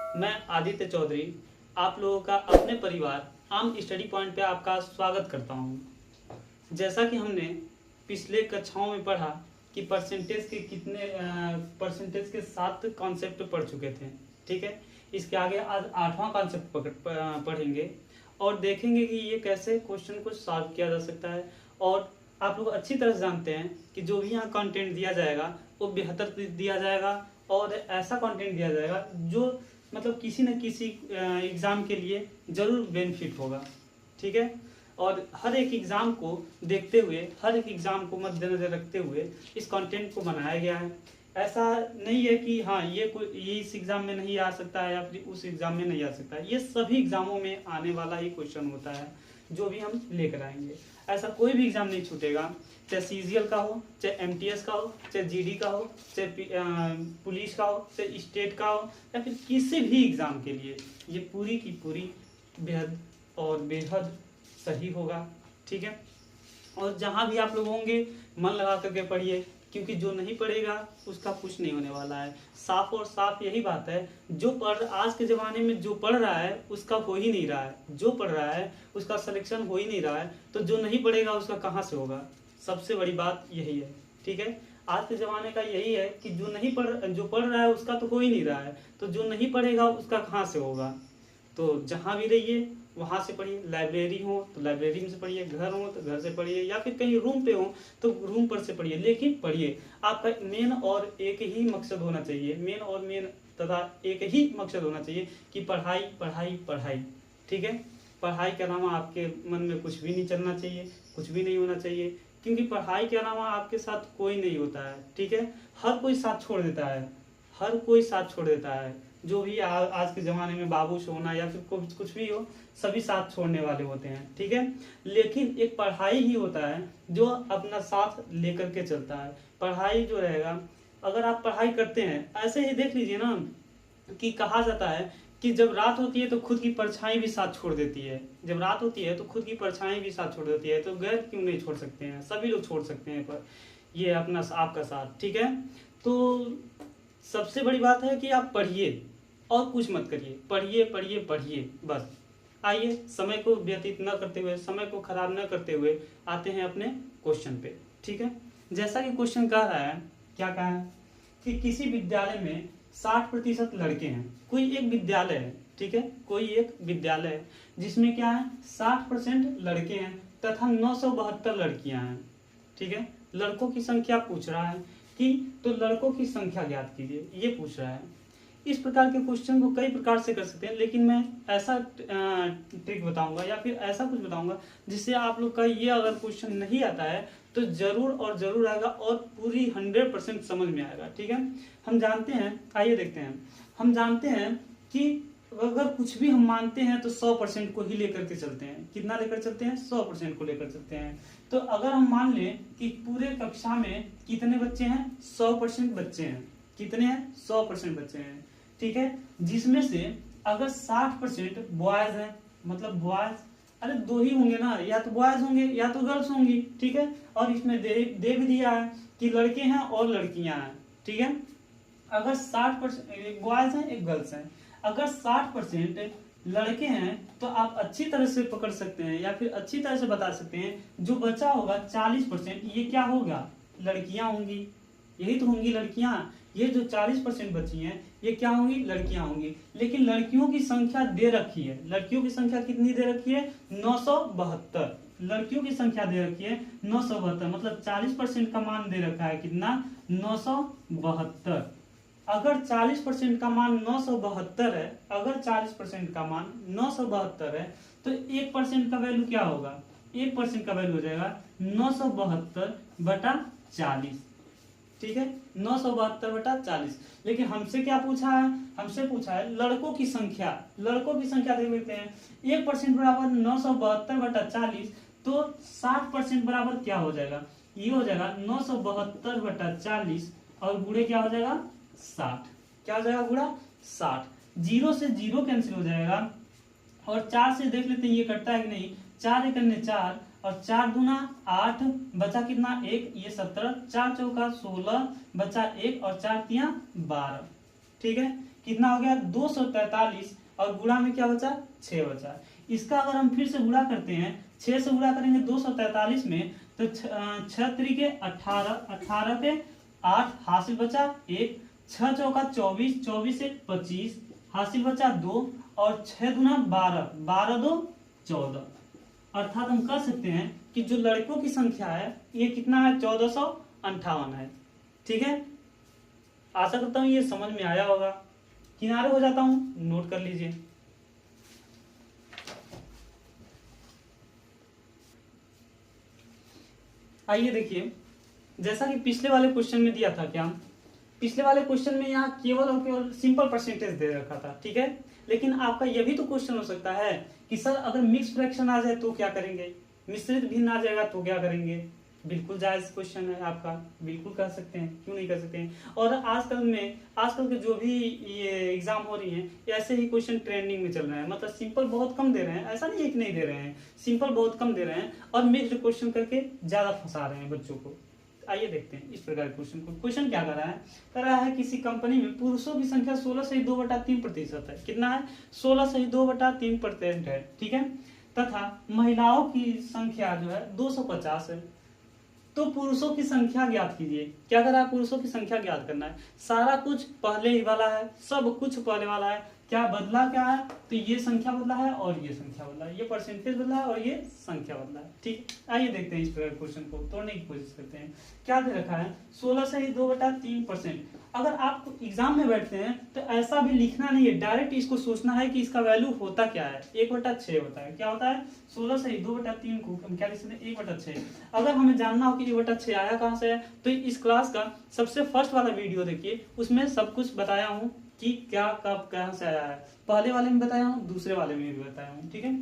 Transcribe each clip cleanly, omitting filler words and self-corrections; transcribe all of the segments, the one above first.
मैं आदित्य चौधरी आप लोगों का अपने परिवार आम स्टडी पॉइंट पे आपका स्वागत करता हूँ। जैसा कि हमने पिछले कक्षाओं में पढ़ा कि परसेंटेज के 7 कॉन्सेप्ट पढ़ चुके थे, ठीक है। इसके आगे आज 8वां कॉन्सेप्ट पढ़ेंगे और देखेंगे कि ये कैसे क्वेश्चन को सॉल्व किया जा सकता है। और आप लोग अच्छी तरह से जानते हैं कि जो भी यहाँ कंटेंट दिया जाएगा वो बेहतर दिया जाएगा और ऐसा कंटेंट दिया जाएगा जो मतलब किसी न किसी एग्ज़ाम के लिए ज़रूर बेनिफिट होगा, ठीक है। और हर एक एग्ज़ाम को देखते हुए, हर एक एग्ज़ाम को मद्देनजर रखते हुए इस कंटेंट को बनाया गया है। ऐसा नहीं है कि हाँ ये इस एग्ज़ाम में नहीं आ सकता है या फिर उस एग्ज़ाम में नहीं आ सकता है। ये सभी एग्ज़ामों में आने वाला ही क्वेश्चन होता है जो भी हम लेकर आएंगे। ऐसा कोई भी एग्ज़ाम नहीं छूटेगा, चाहे सीजीएल का हो, चाहे एमटीएस का हो, चाहे जीडी का हो, चाहे पुलिस का हो, चाहे स्टेट का हो या फिर किसी भी एग्ज़ाम के लिए ये पूरी की पूरी बेहद सही होगा, ठीक है। और जहाँ भी आप लोग होंगे मन लगा करके पढ़िए, क्योंकि जो नहीं पढ़ेगा उसका कुछ नहीं होने वाला है। साफ और साफ यही बात है, आज के ज़माने में जो पढ़ रहा है उसका हो ही नहीं रहा है, जो पढ़ रहा है उसका सिलेक्शन हो ही नहीं रहा है, तो जो नहीं पढ़ेगा उसका कहाँ से होगा। सबसे बड़ी बात यही है, ठीक है। आज के ज़माने का यही है कि जो पढ़ रहा है उसका तो हो ही नहीं रहा है, तो जो नहीं पढ़ेगा उसका कहाँ से होगा। तो जहाँ भी रहिए वहाँ से पढ़िए, लाइब्रेरी हो तो लाइब्रेरी में से पढ़िए, घर हो तो घर से पढ़िए, या फिर कहीं रूम पे हो तो रूम पर से पढ़िए, लेकिन पढ़िए। आपका मेन और एक ही मकसद होना चाहिए, एक ही मकसद होना चाहिए कि पढ़ाई पढ़ाई पढ़ाई, ठीक है। पढ़ाई के अलावा आपके मन में कुछ भी नहीं चलना चाहिए, कुछ भी नहीं होना चाहिए, क्योंकि पढ़ाई के अलावा आपके साथ कोई नहीं होता है, ठीक है। हर कोई साथ छोड़ देता है, हर कोई साथ छोड़ देता है। जो भी आज के ज़माने में बाबू सोना या फिर कुछ भी हो, सभी साथ छोड़ने वाले होते हैं, ठीक है। लेकिन एक पढ़ाई ही होता है जो अपना साथ लेकर के चलता है। पढ़ाई जो रहेगा, अगर आप पढ़ाई करते हैं, ऐसे ही देख लीजिए ना कि कहा जाता है कि जब रात होती है तो खुद की परछाई भी साथ छोड़ देती है। जब रात होती है तो खुद की परछाई भी साथ छोड़ देती है, तो गैर क्यों नहीं छोड़ सकते हैं, सभी लोग छोड़ सकते हैं पर ये अपना आपका साथ, ठीक है। तो सबसे बड़ी बात है कि आप पढ़िए और कुछ मत करिए, पढ़िए पढ़िए पढ़िए बस। आइए समय को व्यतीत न करते हुए, समय को खराब न करते हुए आते हैं अपने क्वेश्चन पे, ठीक है। जैसा कि क्वेश्चन कह रहा है, क्या कहा है कि किसी विद्यालय में 60% लड़के हैं। कोई एक विद्यालय है, ठीक है, कोई एक विद्यालय है जिसमें क्या है 60% लड़के हैं तथा 972 लड़कियां हैं, ठीक है। लड़कों की संख्या पूछ रहा है कि तो लड़कों की संख्या ज्ञात कीजिए, ये पूछ रहा है। इस प्रकार के क्वेश्चन को कई प्रकार से कर सकते हैं, लेकिन मैं ऐसा ट्रिक बताऊंगा या फिर ऐसा कुछ बताऊंगा जिससे आप लोग का ये अगर क्वेश्चन नहीं आता है तो जरूर और जरूर आएगा और पूरी 100% समझ में आएगा, ठीक है। हम जानते हैं, आइए देखते हैं। हम जानते हैं कि अगर कुछ भी हम मानते हैं तो 100% को ही लेकर के चलते हैं। कितना लेकर चलते हैं? 100% को लेकर चलते हैं। तो अगर हम मान लें कि पूरे कक्षा में कितने बच्चे हैं? 100% बच्चे हैं। कितने हैं? 100% बच्चे हैं, ठीक है। जिसमें से अगर 60% बॉयज हैं, मतलब बॉयज, अरे दो ही होंगे ना, या तो बॉयज होंगे या तो गर्ल्स होंगी, ठीक है। और इसमें दे भी दिया है कि लड़के हैं और लड़कियां हैं, ठीक है। अगर 60% एक बॉयज हैं एक गर्ल्स हैं, अगर 60% लड़के हैं तो आप अच्छी तरह से पकड़ सकते हैं या फिर अच्छी तरह से बता सकते हैं जो बचा होगा 40% ये क्या होगा? लड़कियां होंगी, यही तो होंगी लड़कियां। ये जो 40% बची हैं ये क्या होंगी? लड़कियां होंगी। लेकिन लड़कियों की संख्या दे रखी है, लड़कियों की संख्या कितनी दे रखी है? 972। लड़कियों की संख्या दे रखी है 972, मतलब 40% का मान दे रखा है कितना? 972। अगर 40% का मान 972 है, अगर 40% का मान 972 है तो 1% का वैल्यू क्या होगा? 1% का वैल्यू हो जाएगा 972/40, ठीक है। 972/40। लेकिन हमसे क्या पूछा है? हमसे पूछा है लड़कों की संख्या। लड़कों की संख्या देख लेते हैं। 1% बराबर 972/40, तो 60% बराबर क्या हो जाएगा? ये हो जाएगा 972/40 और गुणे क्या हो जाएगा? 60। क्या हो जाएगा गुणा? 60। 0 से 0 कैंसिल हो जाएगा और 4 से देख लेते हैं ये कटता है कि नहीं। 4 एकन्ने 4 और 4 दूना 8, बचा कितना? 1, ये 17, 4 चौका 16, बचा 1 और 4 तिया 12, ठीक है। कितना हो गया 243 और गुणा में क्या बचा 6 बचा। इसका अगर हम फिर से गुणा करते हैं 6 से गुणा करेंगे 243 में तो 6 त्रिके 18, 18 के 8 हासिल बचा 1, 6 चौका 24, 24 से 25 हासिल बचा 2 और 6 दूना 12, 12 दो 14। अर्थात हम कह सकते हैं कि जो लड़कों की संख्या है ये कितना है 1458 है। ठीक है, आशा करता हूं ये समझ में आया होगा। किनारे हो जाता हूं, नोट कर लीजिए। आइए देखिए, जैसा कि पिछले वाले क्वेश्चन में दिया था, क्या पिछले वाले क्वेश्चन में यहाँ केवल और केवल सिंपल परसेंटेज दे रखा था। ठीक है, लेकिन आपका यह भी तो क्वेश्चन हो सकता है कि सर अगर मिक्स फ्रैक्शन आ जाए तो क्या करेंगे, मिश्रित भिन्न आ जाएगा तो क्या करेंगे। बिल्कुल जायज क्वेश्चन है आपका, बिल्कुल कर सकते हैं, क्यों नहीं कर सकते हैं। और आजकल के जो भी ये एग्जाम हो रही हैं ऐसे ही क्वेश्चन ट्रेंडिंग में चल रहे हैं। मतलब सिंपल बहुत कम दे रहे हैं, ऐसा नहीं है कि नहीं दे रहे हैं, सिंपल बहुत कम दे रहे हैं और मिक्स्ड क्वेश्चन करके ज्यादा फंसा रहे हैं बच्चों को। आइए देखते हैं इस प्रकार क्वेश्चन को। क्वेश्चन क्या कर रहा है किसी कंपनी में पुरुषों की संख्या 16.2/3% है। कितना है 16.2/3% है। ठीक है, तथा महिलाओं की संख्या जो है 250 है। तो पुरुषों की संख्या ज्ञात कीजिए। क्या कर रहा है, पुरुषों की संख्या ज्ञात करना है। सारा कुछ पहले ही वाला है, सब कुछ पहले वाला है। क्या बदला क्या है, तो ये संख्या बदला है और ये संख्या बदला है, ये परसेंटेज बदला है और ये संख्या बदला है। ठीक, आइए देखते हैं इस प्रकार क्वेश्चन को तोड़ने की कोशिश करते हैं। क्या दे रखा है 16/2/3%। अगर आप एग्जाम में बैठते हैं तो ऐसा भी लिखना नहीं है, डायरेक्ट इसको सोचना है कि इसका वैल्यू होता क्या है, 1/6 होता है। क्या होता है 16/2/3 को हम क्या लिख सकते हैं 1/6। अगर हमें जानना हो कि 1/6 आया कहाँ से है तो इस क्लास का सबसे फर्स्ट वाला वीडियो देखिए, उसमें सब कुछ बताया हूँ कि क्या कब कहां से आया है। पहले वाले में बताया हूँ, दूसरे वाले में भी बताया हूँ। ठीक है,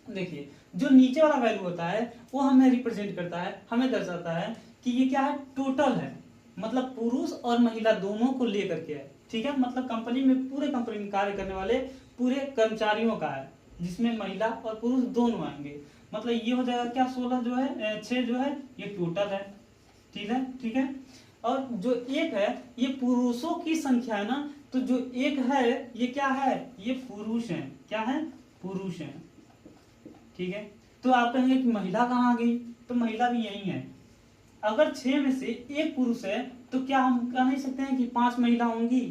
देखिए जो नीचे वाला वैल्यू होता है वो हमें रिप्रेजेंट करता है, हमें दर्शाता है कि ये क्या है टोटल है, मतलब पुरुष और महिला दोनों को लेकर के है। ठीक है, मतलब कंपनी में पूरे कंपनी में कार्य करने वाले पूरे कर्मचारियों का है, जिसमें महिला और पुरुष दोनों आएंगे। मतलब ये हो जाएगा क्या 16 जो है 6 जो है ये टोटल है। ठीक है, ठीक है, और जो एक है ये पुरुषों की संख्या है ना, तो जो एक है ये क्या है ये पुरुष है। क्या है, पुरुष है। ठीक है, तो आप कहेंगे कि महिला कहाँ आ गई, तो महिला भी यही है। अगर 6 में से एक पुरुष है तो क्या हम कह नहीं सकते हैं कि 5 महिला होंगी।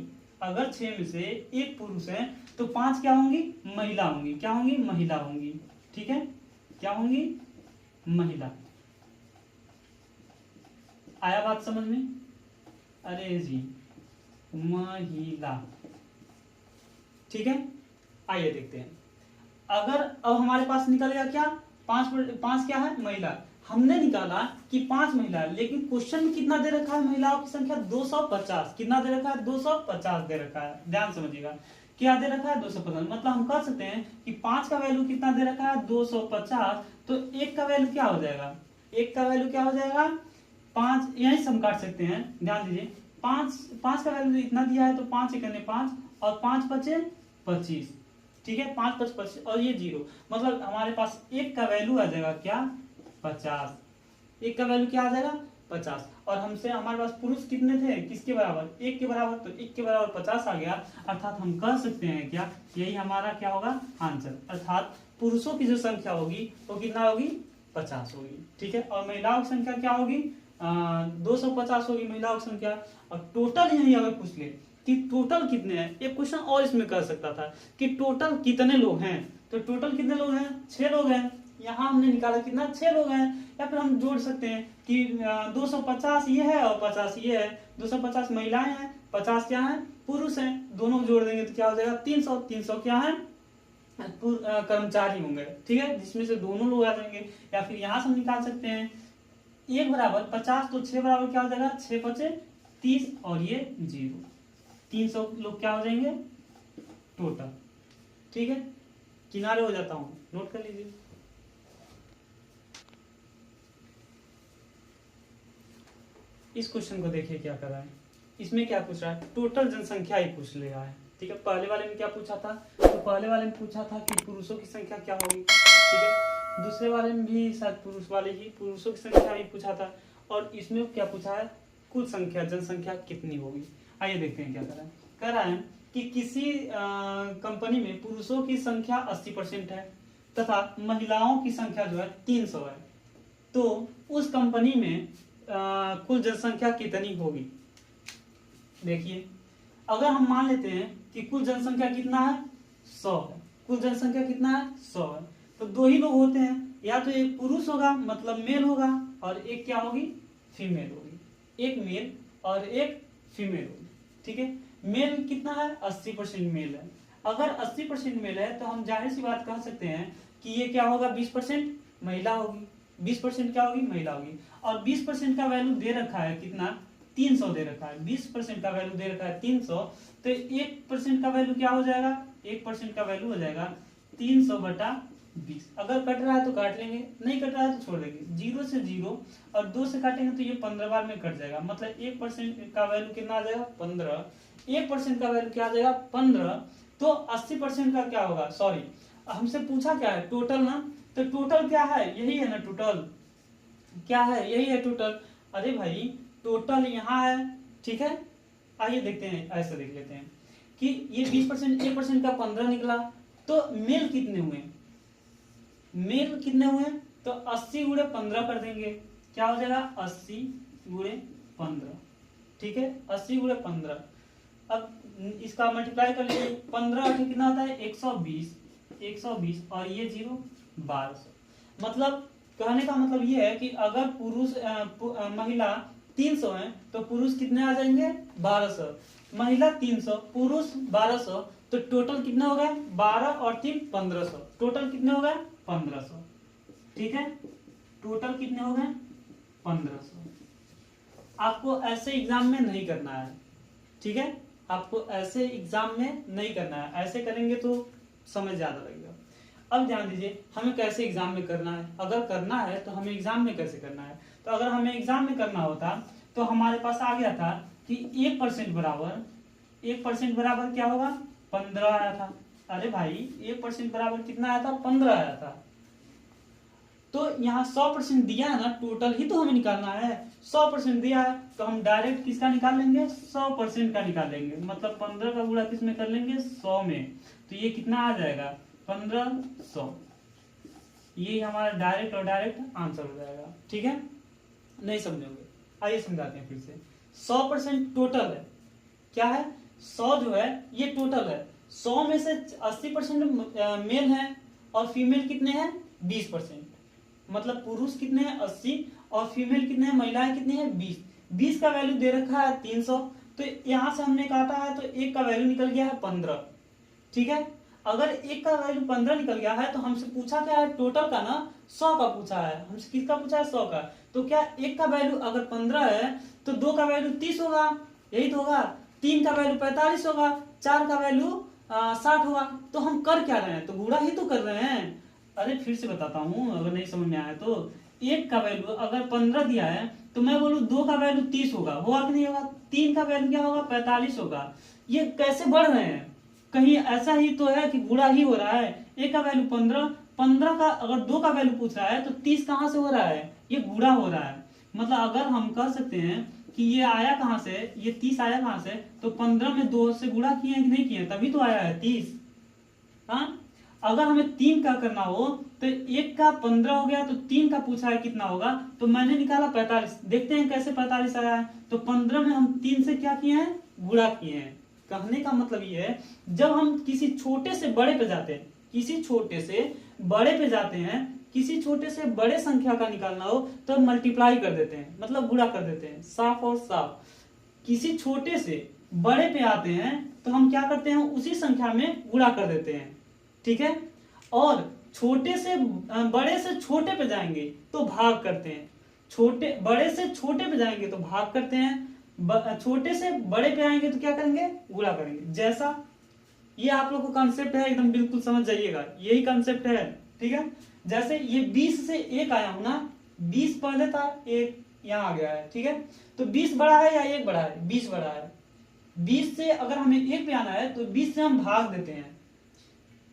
अगर 6 में से एक पुरुष है तो 5 क्या होंगी महिला होंगी। क्या होंगी, महिला होंगी। ठीक है, क्या होंगी, महिला। आया बात समझ में, अरे जी महिला। ठीक है, आइए देखते हैं। अगर अब हमारे पास निकलेगा क्या 5 क्या है महिला, हमने निकाला कि 5 महिला है, लेकिन क्वेश्चन में कितना दे रखा है महिलाओं की संख्या 250। कितना दे रखा है 250 दे रखा है, ध्यान समझिएगा क्या दे रखा है 250। मतलब हम कह सकते हैं कि 5 का वैल्यू कितना दे रखा है 250, तो 1 का वैल्यू क्या हो जाएगा, 1 का वैल्यू क्या हो जाएगा 5। यहीं से हम काट सकते हैं, ध्यान दीजिए 5 का वैल्यू इतना दिया है तो 5 एकने 5 और 5 बचे 25। ठीक है, 5 5 25 और ये 0, मतलब हमारे पास 1 का वैल्यू आ जाएगा क्या 50। 1 का वैल्यू क्या आ जाएगा 50। और हमसे हमारे पास पुरुष कितने थे, किसके बराबर 1 के बराबर, तो 1 के बराबर 50 आ गया। अर्थात हम कह सकते हैं क्या यही हमारा क्या होगा आंसर। अर्थात पुरुषों की जो संख्या होगी वो कितना होगी 50 होगी। ठीक है, और महिलाओं की संख्या क्या होगी 250 होगी महिलाओं की संख्या। और टोटल यही अगर पूछ ले कि टोटल कितने हैं, एक क्वेश्चन और इसमें कर सकता था कि टोटल कितने लोग हैं, तो टोटल कितने लोग हैं 6 लोग हैं। यहाँ हमने निकाला कितना 6 लोग हैं। या फिर हम जोड़ सकते हैं कि 250 ये है और 50 ये है, 250 महिलाएं हैं 50 क्या है पुरुष हैं, दोनों जोड़ देंगे तो क्या हो जाएगा 300। 300 क्या है कर्मचारी होंगे। ठीक है, जिसमें से दोनों लोग आ जाएंगे। या फिर यहाँ से हम निकाल सकते हैं 1 बराबर 50 तो 6 बराबर क्या हो जाएगा 6 5 30 और ये 0, 300 लोग क्या हो जाएंगे टोटल। ठीक है, किनारे हो जाता हूं, नोट कर लीजिए। इस क्वेश्चन को देखिए क्या कर रहा है, इसमें क्या पूछ रहा है टोटल जनसंख्या ही पूछ ले रहा है। ठीक है, पहले वाले में क्या पूछा था, तो पहले वाले में पूछा था कि पुरुषों की संख्या क्या होगी। ठीक है, दूसरे वाले में भी शायद पुरुषों की संख्या ही पूछा था। और इसमें क्या पूछा है कुल संख्या जनसंख्या कितनी होगी। आइए देखते हैं क्या कर रहा है। कह रहा है कि किसी कंपनी में पुरुषों की संख्या 80% है तथा महिलाओं की संख्या जो है 300 है, तो उस कंपनी में कुल जनसंख्या कितनी होगी। देखिए, अगर हम मान लेते हैं कि कुल जनसंख्या कितना है 100 है, कुल जनसंख्या कितना है 100 है, तो दो ही लोग होते हैं, या तो एक पुरुष होगा मतलब मेल होगा और एक क्या होगी फीमेल होगी, एक मेल और एक फीमेल होगी। ठीक है, मेल कितना है 80% मेल है। अगर 80% मेल है तो हम जाहिर सी बात कह सकते हैं कि ये क्या होगा 20% महिला होगी, 20% क्या होगी महिला होगी। और 20% का वैल्यू दे रखा है कितना 300 दे रखा है, 20% का वैल्यू दे रखा है 300, तो 1% का वैल्यू क्या हो जाएगा 1% का वैल्यू हो जाएगा 300/20। अगर कट रहा है तो काट लेंगे, नहीं कट रहा है तो छोड़ देंगे। 0 से 0 और 2 से काटेंगे तो ये 15 बार में कट जाएगा, मतलब 1% का वैल्यू कितना आ जाएगा 15, 1% का वैल्यू क्या आ जाएगा 15। तो 80% का क्या होगा, सॉरी हमसे पूछा क्या है टोटल ना, तो टोटल क्या है यही है ना, टोटल क्या है यही है टोटल। अरे भाई टोटल यहाँ है, ठीक है। आइए देखते हैं, ऐसा देख लेते हैं कि ये 20% 1% का 15 निकला, तो मेल कितने हुए, मेल कितने हुए, तो 80 × 15 कर देंगे, क्या हो जाएगा 80 × 15। ठीक है, 80 × 15। अब इसका मल्टीप्लाई कर लीजिए, 15 कितना होता है 120, 120 और ये 0 1200। मतलब कहने का मतलब ये है कि अगर महिला 300 है तो पुरुष कितने आ जाएंगे 1200, महिला 300 पुरुष 1200, तो टोटल कितना हो गया 12 और 3 1500, टोटल कितने हो गए 1500। ठीक है, टोटल कितने हो गए 1500। आपको ऐसे एग्जाम में नहीं करना है, ठीक है, आपको ऐसे एग्जाम में नहीं करना है, ऐसे करेंगे तो समय ज्यादा लगेगा। अब ध्यान दीजिए हमें कैसे एग्जाम में करना है, अगर करना है तो हमें एग्जाम में कैसे करना है। तो अगर हमें एग्जाम में करना होता तो हमारे पास आ गया था कि 1% बराबर क्या होगा 15 आया था। अरे भाई 1% बराबर कितना आया था 15 आया था। तो यहाँ 100% दिया है ना, टोटल ही तो हमें निकालना है, 100% दिया है तो हम डायरेक्ट किसका निकाल लेंगे 100% का निकाल लेंगे, मतलब 15 का गुणा किस में कर लेंगे 100 में, तो ये कितना आ जाएगा 1500। ये हमारा डायरेक्ट और डायरेक्ट आंसर हो जाएगा। ठीक है, नहीं समझोगे, आइए समझाते हैं फिर से। 100% टोटल है, क्या है 100 जो है ये टोटल है, 100 में से 80% मेल है और फीमेल कितने हैं 20%, मतलब पुरुष कितने हैं 80 और फीमेल कितने हैं महिलाएं कितनी है 20। 20 का वैल्यू दे रखा है 300, तो यहाँ से हमने काटा है तो एक का वैल्यू निकल गया है 15। ठीक है, अगर एक का वैल्यू 15 निकल गया है तो हमसे पूछा क्या है टोटल का ना 100 का पूछा है, हमसे किसका पूछा है 100 का, तो क्या एक का वैल्यू अगर 15 है तो 2 का वैल्यू 30 होगा, यही तो होगा, 3 का वैल्यू 45 होगा, 4 का वैल्यू 60 होगा। तो हम कर क्या रहे हैं, तो गुणा ही तो कर रहे हैं। अरे फिर से बताता हूँ अगर नहीं समझ में आया तो, एक का वैल्यू अगर 15 दिया है तो मैं बोलूँ 2 का वैल्यू 30 होगा कि नहीं होगा, 3 का वैल्यू क्या होगा 45 होगा। ये कैसे बढ़ रहे हैं, कहीं ऐसा ही तो है कि गुणा ही हो रहा है। एक का वैल्यू 15 का अगर 2 का वैल्यू पूछ रहा है तो 30 कहाँ से हो रहा है, ये गुणा हो रहा है। मतलब अगर हम कह सकते हैं कि ये आया कहाँ से, ये 30 आया कहाँ से, तो 15 में 2 से गुणा किए कि नहीं किए, तभी तो आया है 30। हाँ, अगर हमें 3 का करना हो तो 1 का 15 हो गया, तो 3 का पूछा है कितना होगा, तो मैंने निकाला 45। देखते हैं कैसे 45 आया है, तो 15 में हम 3 से क्या किए हैं गुणा किए हैं। कहने का मतलब ये है जब हम किसी छोटे से बड़े पे जाते हैं, किसी छोटे से बड़े पे जाते हैं, किसी छोटे से बड़े संख्या का निकालना हो तो मल्टीप्लाई कर देते हैं, मतलब गुणा कर देते हैं, साफ और साफ। किसी छोटे से बड़े पे आते हैं तो हम क्या करते हैं उसी संख्या में गुणा कर देते हैं। ठीक है, और छोटे से बड़े से छोटे पे जाएंगे तो भाग करते हैं, बड़े से छोटे पे जाएंगे तो भाग करते हैं, छोटे से बड़े पे आएंगे तो क्या करेंगे गुणा करेंगे। जैसा ये आप लोग को कॉन्सेप्ट है एकदम बिल्कुल समझ जाइएगा, यही कॉन्सेप्ट है। ठीक है, जैसे ये 20 से 1 आया हूं ना, 20 पहले था 1 यहाँ आ गया है। ठीक है, तो 20 बड़ा है या 1 बड़ा है, 20 बड़ा है। 20 से अगर हमें 1 पे आना है तो 20 से हम भाग देते हैं,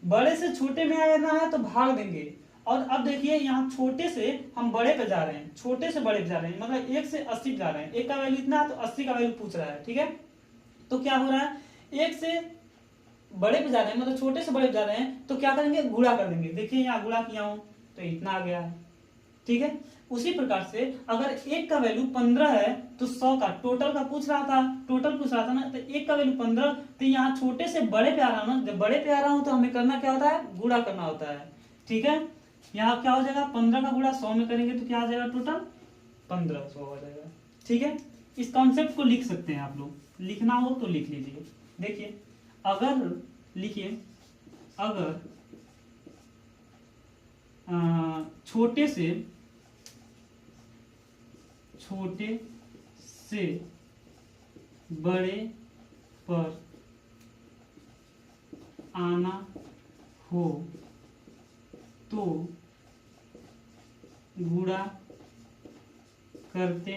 बड़े से छोटे में आना है तो भाग देंगे। और अब देखिए यहाँ छोटे से हम बड़े पे जा रहे हैं, छोटे से बड़े पे जा रहे हैं, मतलब 1 से 80 पे जा रहे हैं। 1 का वैल्यू इतना है तो 80 का वैल्यू पूछ रहा है। ठीक है, तो क्या हो रहा है 1 से बड़े पे जा रहे हैं, मतलब छोटे से बड़े पे जा रहे हैं, तो क्या करेंगे, गुणा कर देंगे। देखिए यहाँ गुणा किया हूं तो इतना आ गया है, ठीक है। उसी प्रकार से अगर एक का वैल्यू 15 है तो 100 का टोटल का पूछ रहा था, टोटल पूछ रहा था ना, तो एक का वैल्यू 15, तो यहाँ छोटे से बड़े पे आ रहा हूं ना, जब बड़े पे आ रहा हूं तो हमें करना क्या होता है, गुणा करना होता है, ठीक है। यहाँ क्या हो जाएगा, 15 का गुणा 100 में करेंगे तो क्या आ जाएगा, टोटल 1500 हो जाएगा, ठीक है। इस कॉन्सेप्ट को लिख सकते हैं आप लोग, लिखना हो तो लिख लीजिए। देखिए अगर लिखिए, अगर छोटे से बड़े पर आना हो तो गुणा करते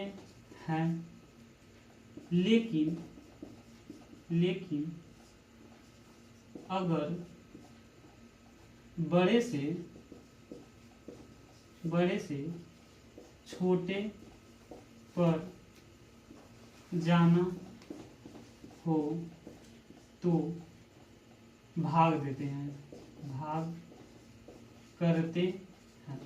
हैं, लेकिन अगर बड़े से छोटे पर जाना हो तो भाग देते हैं, भाग करते हैं।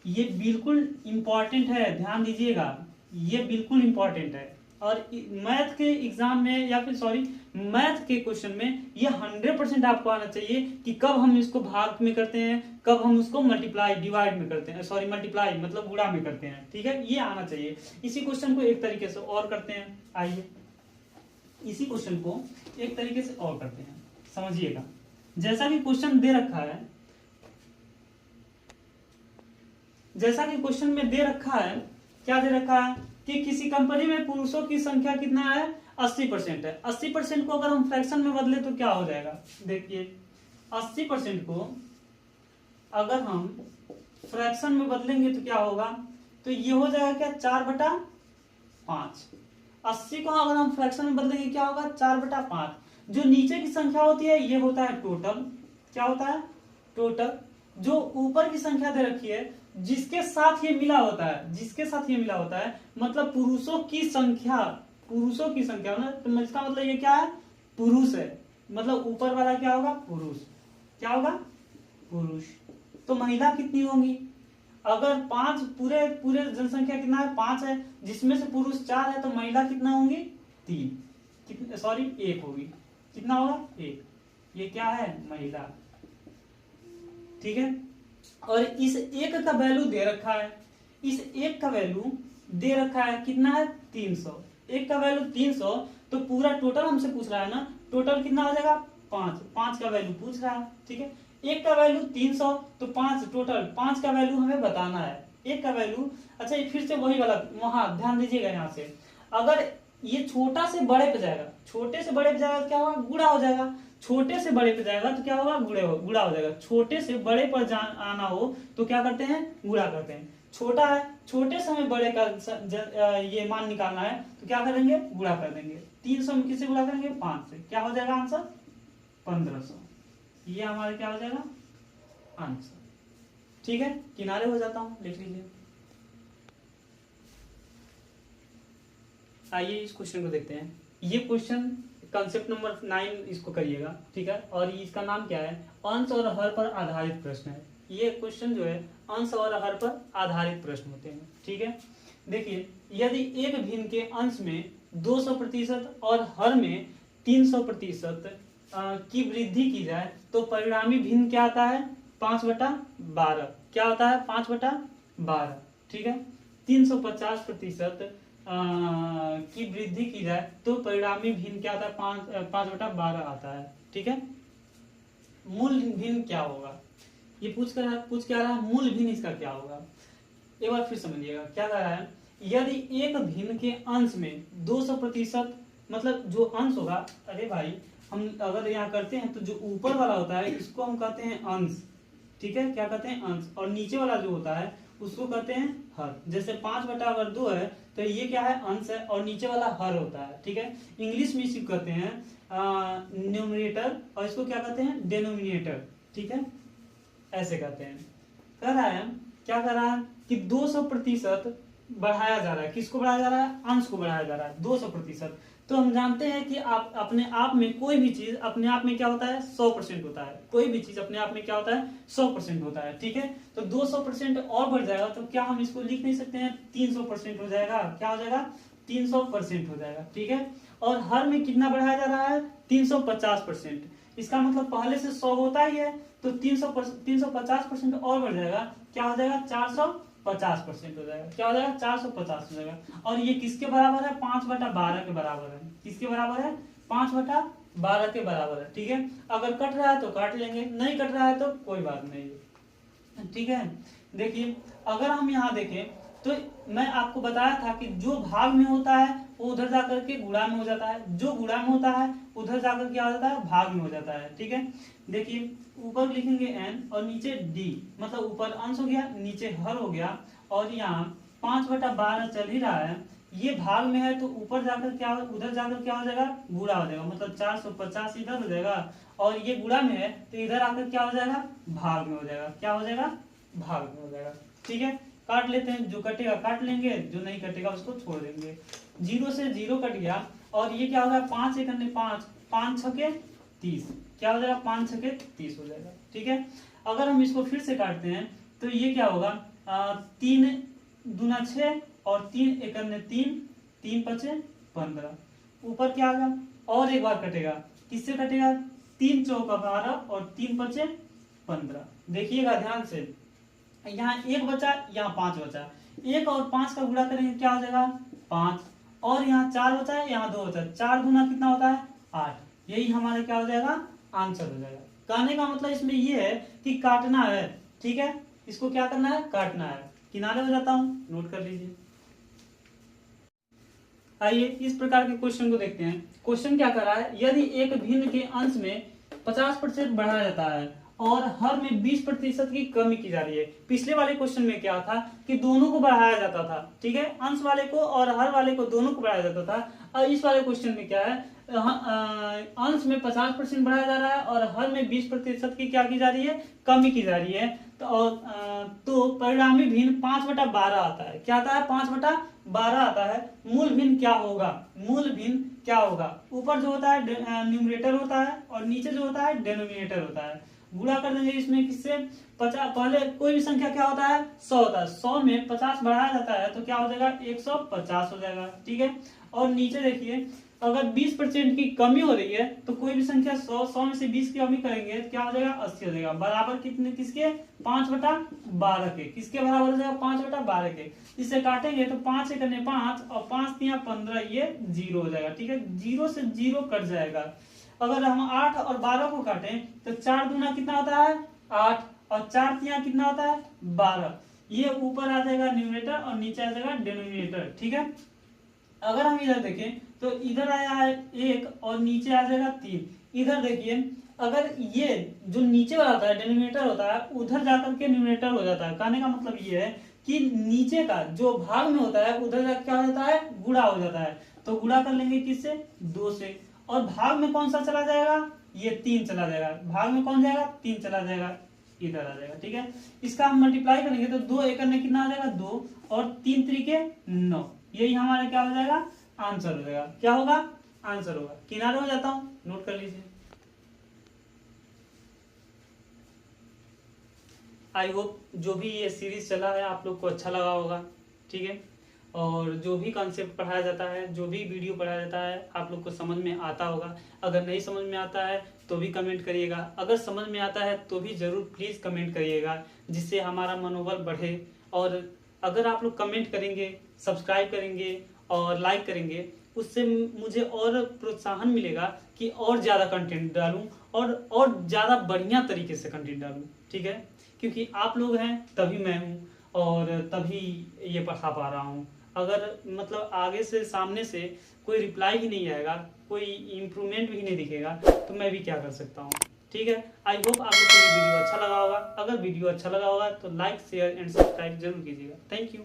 ये बिल्कुल इंपॉर्टेंट है, ध्यान दीजिएगा, ये बिल्कुल इंपॉर्टेंट है। और मैथ के एग्जाम में या फिर सॉरी मैथ के क्वेश्चन में ये 100% आपको आना चाहिए कि कब हम इसको भाग में करते हैं, कब हम उसको मल्टीप्लाई डिवाइड में करते हैं, सॉरी मल्टीप्लाई मतलब गुणा में करते हैं, ठीक है, ये आना चाहिए। इसी क्वेश्चन को एक तरीके से और करते हैं, आइए इसी क्वेश्चन को एक तरीके से और करते हैं, समझिएगा। जैसा कि क्वेश्चन दे रखा है, जैसा कि क्वेश्चन में दे रखा है, क्या दे रखा है कि किसी कंपनी में पुरुषों की संख्या कितना है, 80% है। 80% को अगर हम फ्रैक्शन में बदले तो क्या हो जाएगा, देखिए 80% को अगर हम फ्रैक्शन में बदलेंगे तो क्या होगा, तो ये हो जाएगा क्या, 4/5। 80 को अगर हम फ्रैक्शन में बदलेंगे क्या होगा, 4/5। जो नीचे की संख्या होती है ये होता है टोटल, क्या होता है, टोटल। जो ऊपर की संख्या दे रखी है जिसके साथ ये मिला होता है, जिसके साथ ये मिला होता है, मतलब पुरुषों की संख्या ना, तो इसका मतलब ये क्या है, पुरुष है, मतलब ऊपर वाला क्या होगा, पुरुष, क्या होगा, पुरुष। तो महिला कितनी होंगी, अगर 5 पूरे जनसंख्या कितना है, 5 है, जिसमें से पुरुष 4 है, तो महिला कितना होंगी, 3, कितने सॉरी 1 होगी, कितना होगा, 1। ये क्या है, महिला, ठीक है। और इस एक का वैल्यू दे रखा है, इस एक का वैल्यू दे रखा है कितना है, 300। एक का वैल्यू 300, तो पूरा टोटल हमसे पूछ रहा है ना, टोटल कितना हो जाएगा, 5 का वैल्यू पूछ रहा है, ठीक है। एक का वैल्यू 300 तो 5 टोटल, 5 का वैल्यू हमें बताना है, एक का वैल्यू। अच्छा ये फिर से वही वाला, वहां ध्यान दीजिएगा, यहाँ से अगर ये छोटा से बड़े पे जाएगा, छोटे से बड़े पे जाएगा क्या होगा, गुणा हो जाएगा। छोटे से बड़े पे जाएगा तो क्या होगा, गुणा हो जाएगा। छोटे से बड़े पर आना हो तो क्या करते हैं, गुणा करते हैं। छोटा है, छोटे से हमें बड़े का ये मान निकालना है तो क्या करेंगे, गुणा कर देंगे। 300 में किससे गुणा करेंगे, 5 से, क्या हो जाएगा आंसर, 1500। ये हमारा क्या हो जाएगा, आंसर, ठीक है। किनारे हो जाता हूं, लिख लीजिए। आइए इस क्वेश्चन को देखते हैं। ये क्वेश्चन कंसेप्ट नंबर 9 इसको करिएगा, ठीक है। और इसका नाम क्या है, अंश और हर पर आधारित प्रश्न है। ये क्वेश्चन जो है अंश और हर पर आधारित प्रश्न होते हैं, ठीक है। देखिए यदि एक भिन्न के अंश में 200% और हर में 300% की वृद्धि की जाए तो परिणामी भिन्न क्या आता है, 5/12। क्या होता है, 5/12, ठीक है। 350% की वृद्धि की जाए तो परिणामी भिन्न क्या आता है, 5/12 आता है, ठीक है। मूल भिन्न क्या होगा, ये पूछ क्या रहा है, मूल भिन्न इसका क्या होगा। एक बार फिर समझिएगा क्या कह रहा है, यदि एक भिन्न के अंश में 200%, मतलब जो अंश होगा, अरे भाई हम अगर यहाँ करते हैं तो जो ऊपर वाला होता है इसको हम कहते हैं अंश, ठीक है, क्या कहते हैं, अंश। और नीचे वाला जो होता है उसको कहते हैं हर। जैसे 5/2 है तो ये क्या है, अंश है, और नीचे वाला हर होता है, ठीक है। इंग्लिश में इसको कहते हैं न्यूमरेटर और इसको क्या कहते हैं, डेनोमिनेटर, ठीक है, ऐसे कहते हैं। कह रहा है, क्या कह रहा है कि 200% बढ़ाया जा रहा है, किसको बढ़ाया जा रहा है, अंश को बढ़ाया जा रहा है 200%। तो हम जानते हैं कि आप अपने आप में कोई भी चीज अपने आप में क्या होता है 100% होता है, कोई भी चीज अपने आप में क्या होता है 100% होता है, ठीक है। तो 200% और बढ़ जाएगा तो क्या हम इसको लिख नहीं सकते हैं 300% हो जाएगा, क्या हो जाएगा 300% हो जाएगा, ठीक है। और हर में कितना बढ़ाया जा रहा है 350%, इसका मतलब पहले से 100 होता ही है तो 350% और बढ़ जाएगा, क्या हो जाएगा 450% हो जाएगा, क्या हो जाएगा 450 हो जाएगा। और ये किसके बराबर है 5/12 के बराबर है, किसके बराबर है 5/12 के बराबर है, ठीक है। अगर कट रहा है तो काट लेंगे, नहीं कट रहा है तो कोई बात नहीं, ठीक है। देखिए अगर हम यहाँ देखें तो मैं आपको बताया था कि जो भाग में होता है वो उधर जाकर के गुणा में हो जाता है, जो गुणा में होता है उधर जाकर क्या हो जाता है भाग में हो जाता है, ठीक है। देखिए ऊपर लिखेंगे n और नीचे d, मतलब ऊपर अंश हो गया नीचे हर हो गया, और यहाँ 5/12 चल ही रहा है, ये भाग में है तो ऊपर जाकर क्या उधर जाकर क्या हो जाएगा गुणा हो जाएगा, मतलब 450 इधर हो जाएगा, और ये गुणा में है तो इधर आकर क्या हो जाएगा भाग में हो जाएगा, क्या हो जाएगा भाग में हो जाएगा, ठीक है। काट लेते हैं, जो कटेगा काट लेंगे, जो नहीं कटेगा उसको छोड़ देंगे। 0 से 0 कट गया, और ये क्या होगा 5 × 5, 5 × 6 = 30, क्या हो जाएगा 5 × 6 = 30 हो जाएगा, ठीक है। अगर हम इसको फिर से काटते हैं तो ये क्या होगा 3 दूना 6 और 3 × 3, 3 × 5 = 15, ऊपर क्या आएगा और एक बार कटेगा, किससे कटेगा 3 × 4 = 12 और 3 × 5 = 15। देखिएगा ध्यान से, यहाँ 1 बचा, यहाँ 5 बचा, 1 और 5 का गुणा करेंगे क्या हो जाएगा 5, और यहाँ 4 बचा है, यहाँ 2 बचा, 4 दूना कितना होता है 8, यही हमारा क्या हो जाएगा आंसर हो जाएगा। कहने का मतलब इसमें ये है कि काटना है, ठीक है, इसको क्या करना है काटना है। किनारे हो जाता हूं, नोट कर लीजिए। आइए इस प्रकार के क्वेश्चन को देखते हैं। क्वेश्चन क्या कर रहा है, यदि एक भिन्न के अंश में 50% बढ़ाया जाता है और हर में 20% की कमी की जा रही है। पिछले वाले क्वेश्चन में क्या था कि दोनों को बढ़ाया जाता था, ठीक है, अंश वाले को और हर वाले को दोनों को बढ़ाया जाता था। और इस वाले क्वेश्चन में क्या है, अंश में 50% बढ़ाया जा रहा है और हर में 20% की क्या की जा रही है कमी की जा रही है। तो परिणामी भिन्न 5/12 आता है, क्या आता है 5/12 आता है। मूल भिन्न क्या होगा, मूल भिन्न क्या होगा, ऊपर जो होता है न्यूमरेटर होता है और नीचे जो होता है डेनोमिनेटर होता है। गुणा कर देंगे इसमें किससे 50, पहले कोई भी संख्या क्या होता है 100 होता है, 100 में 50 बढ़ाया जाता है तो क्या हो जाएगा 150 हो जाएगा, ठीक है। और नीचे देखिए अगर 20% की कमी हो रही है तो कोई भी संख्या 100 में से 20 की कमी करेंगे क्या हो जाएगा 80 हो जाएगा, बराबर कितने किसके 5/12 के, किसके बराबर हो जाएगा 5/12 के। इसे काटेंगे तो 5 × 5 और 5 × 15, ये 0 हो जाएगा, ठीक है, 0 से 0 कट जाएगा। अगर हम 8 और 12 को काटें तो 4 दूना कितना होता है 8 और 4 तिया कितना होता है 12, ये ऊपर आ जाएगा न्यूमरेटर और नीचे आ जाएगा डेनोमिनेटर, ठीक है। अगर हम इधर देखें तो इधर आया है 1 और नीचे आ जाएगा 3। इधर देखिए अगर ये जो नीचे वाला होता है डेनोमिनेटर होता है उधर जाकर के न्यूमरेटर हो जाता है। कहने का मतलब ये है कि नीचे का जो भाग में होता है उधर जाकर क्या हो जाता है गुणा हो जाता है। तो गुणा कर लेंगे किससे 2 से, और भाग में कौन सा चला जाएगा ये 3 चला जाएगा, भाग में कौन जाएगा 3 चला जाएगा, इधर आ जाएगा, ठीक है। इसका हम मल्टीप्लाई करेंगे तो 2 एकड़ में कितना आ जाएगा 2 और 3 3 = 9, यही हमारा क्या हो जाएगा आंसर हो जाएगा, क्या होगा आंसर होगा। किनारे हो जाता हूं, नोट कर लीजिए। आई होप जो भी ये सीरीज चला है आप लोग को अच्छा लगा होगा, ठीक है। और जो भी कॉन्सेप्ट पढ़ाया जाता है, जो भी वीडियो पढ़ाया जाता है आप लोग को समझ में आता होगा। अगर नहीं समझ में आता है तो भी कमेंट करिएगा, अगर समझ में आता है तो भी जरूर प्लीज़ कमेंट करिएगा, जिससे हमारा मनोबल बढ़े। और अगर आप लोग कमेंट करेंगे, सब्सक्राइब करेंगे और लाइक करेंगे, उससे मुझे और प्रोत्साहन मिलेगा कि और ज़्यादा कंटेंट डालूं और ज़्यादा बढ़िया तरीके से कंटेंट डालूं, ठीक है। क्योंकि आप लोग हैं तभी मैं हूं और तभी ये पढ़ा पा रहा हूं। अगर मतलब आगे से सामने से कोई रिप्लाई ही नहीं आएगा, कोई इम्प्रूवमेंट भी नहीं दिखेगा तो मैं भी क्या कर सकता हूँ, ठीक है। आई होप आप लोग को ये वीडियो अच्छा लगा होगा। अगर वीडियो अच्छा लगा होगा तो लाइक शेयर एंड सब्सक्राइब जरूर कीजिएगा। Thank you.